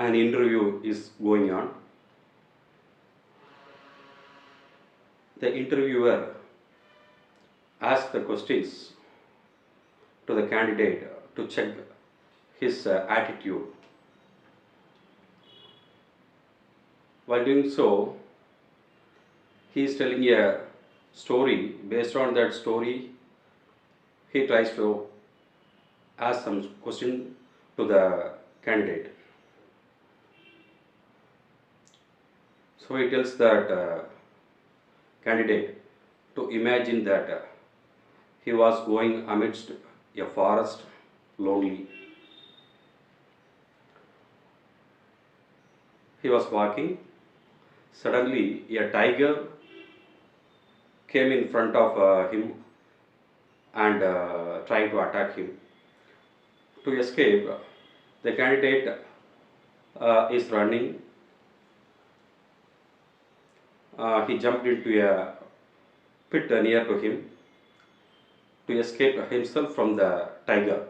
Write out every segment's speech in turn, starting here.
an interview is going on. The interviewer asks the questions to the candidate to check his attitude. While doing so, he is telling a story. Based on that story, he tries to ask some question to the candidate. So he tells that candidate to imagine that he was going amidst a forest, lonely. He was walking. Suddenly, a tiger came in front of him and trying to attack him. To escape, the candidate is running. He jumped into a pit near to him to escape himself from the tiger.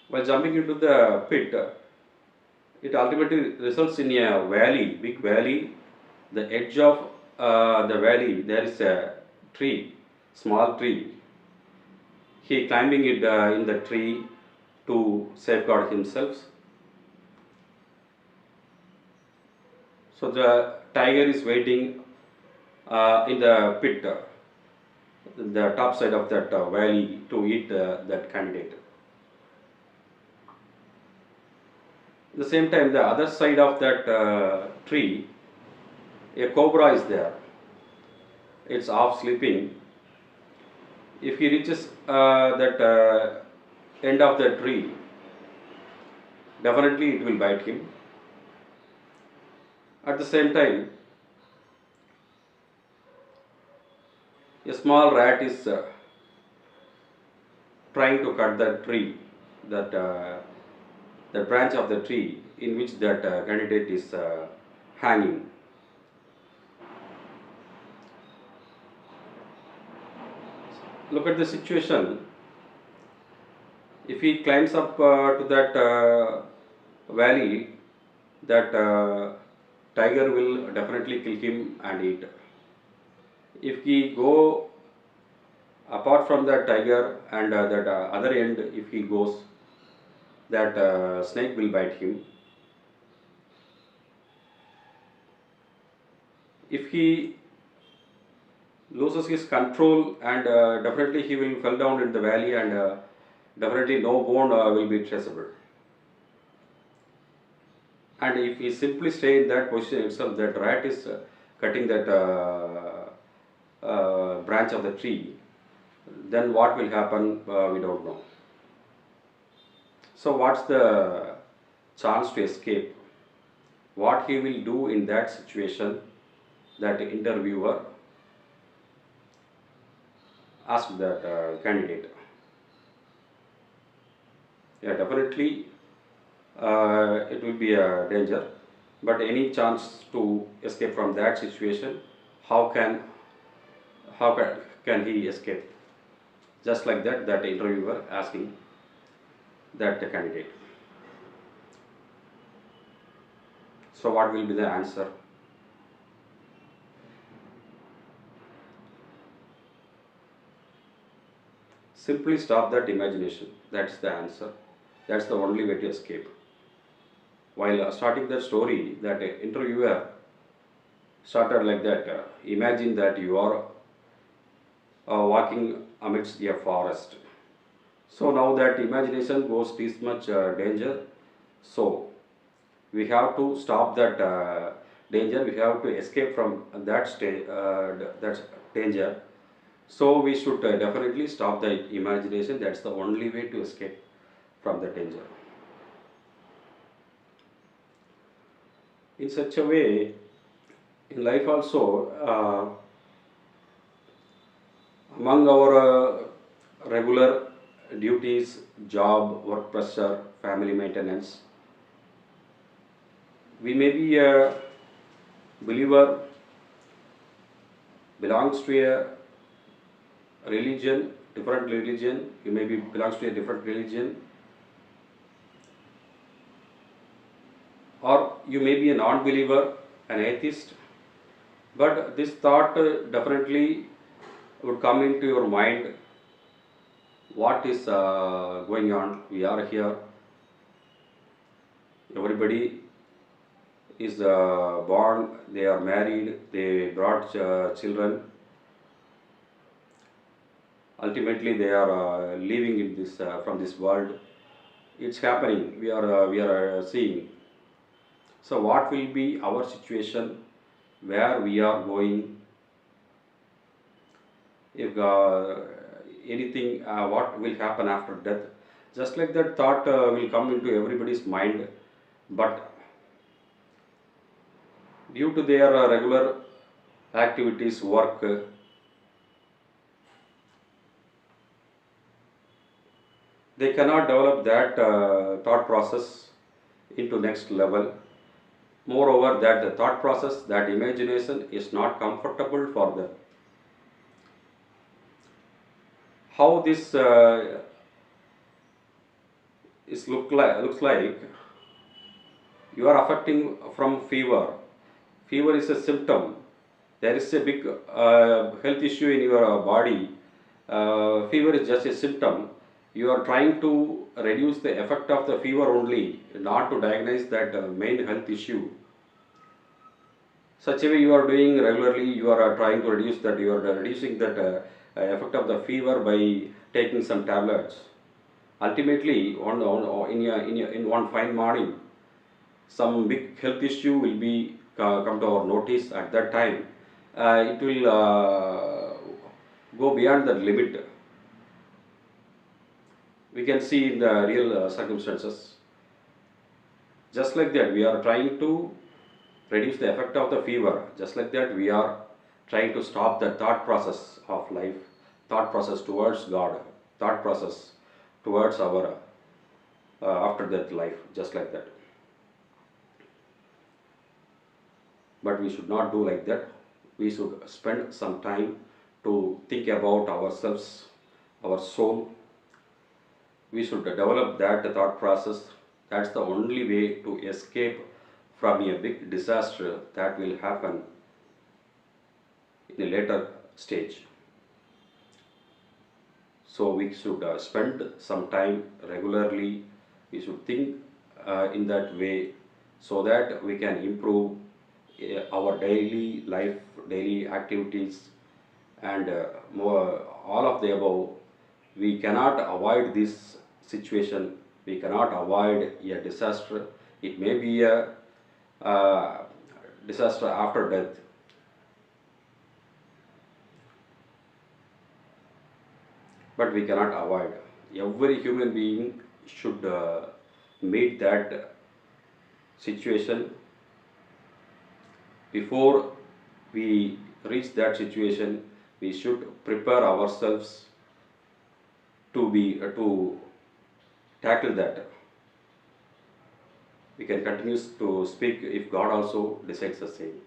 While jumping into the pit, it ultimately results in a valley, big valley. The edge of the valley, there is a tree, small tree. He climbing it in the tree to safeguard himself. So the tiger is waiting in the pit, the top side of that valley to eat that candidate. At the same time, the other side of that tree, a cobra is there. It's half sleeping. If he reaches that end of the tree, definitely it will bite him. At the same time, a small rat is trying to cut the tree, that the branch of the tree in which that candidate is hanging. Look at the situation. If he climbs up to that valley, that tiger will definitely kill him and eat. If he go apart from that tiger and that other end, if he goes, that snake will bite him. If he loses his control, and definitely he will fall down in the valley, and definitely no bone will be traceable. And if he simply stay in that position itself, that rat is cutting that branch of the tree, then what will happen, we don't know. So what's the chance to escape? What he will do in that situation, that interviewer asked that candidate. Yeah, definitely it will be a danger, but any chance to escape from that situation, how can can he escape? Just like that, that interviewer asking that candidate. So what will be the answer? Simply stop that imagination. That's the answer. That's the only way to escape. While starting the story, that interviewer started like that. Imagine that you are walking amidst a forest. So now that imagination goes this much danger. So we have to stop that danger. We have to escape from that that danger. So we should definitely stop the imagination. That's the only way to escape from the danger. In such a way, in life also, among our regular duties, job, work pressure, family maintenance, we may be a believer, belongs to a religion, different religion, you may be belongs to a different religion, or you may be a non-believer, an atheist, but this thought definitely would come into your mind. What is going on? We are here. Everybody is born. They are married. They brought children. Ultimately, they are leaving in this from this world. It's happening. We are seeing. So, what will be our situation? Where we are going? If anything, what will happen after death? Just like that thought will come into everybody's mind, but due to their regular activities, work, they cannot develop that thought process into next level. Moreover, that the thought process, that imagination is not comfortable for them. How this is looks like, you are affecting from fever. Fever is a symptom. There is a big health issue in your body. Fever is just a symptom. You are trying to reduce the effect of the fever only, not to diagnose that main health issue. Such a way you are doing regularly, you are trying to reduce that, you are reducing that effect of the fever by taking some tablets. Ultimately, in one fine morning, some big health issue will be come to our notice. At that time, it will go beyond the limit. We can see in the real circumstances. Just like that, we are trying to reduce the effect of the fever. Just like that, we are trying to stop the thought process of life, thought process towards God, thought process towards our after death life, just like that. But we should not do like that. We should spend some time to think about ourselves, our soul. We should develop that thought process. That's the only way to escape from a big disaster that will happen in a later stage. So we should spend some time regularly. We should think in that way so that we can improve our daily life, daily activities, and more, all of the above. We cannot avoid this situation. We cannot avoid a disaster. It may be a disaster after death. But we cannot avoid. Every human being should meet that situation. Before we reach that situation, we should prepare ourselves to tackle that. We can continue to speak if God also decides the same.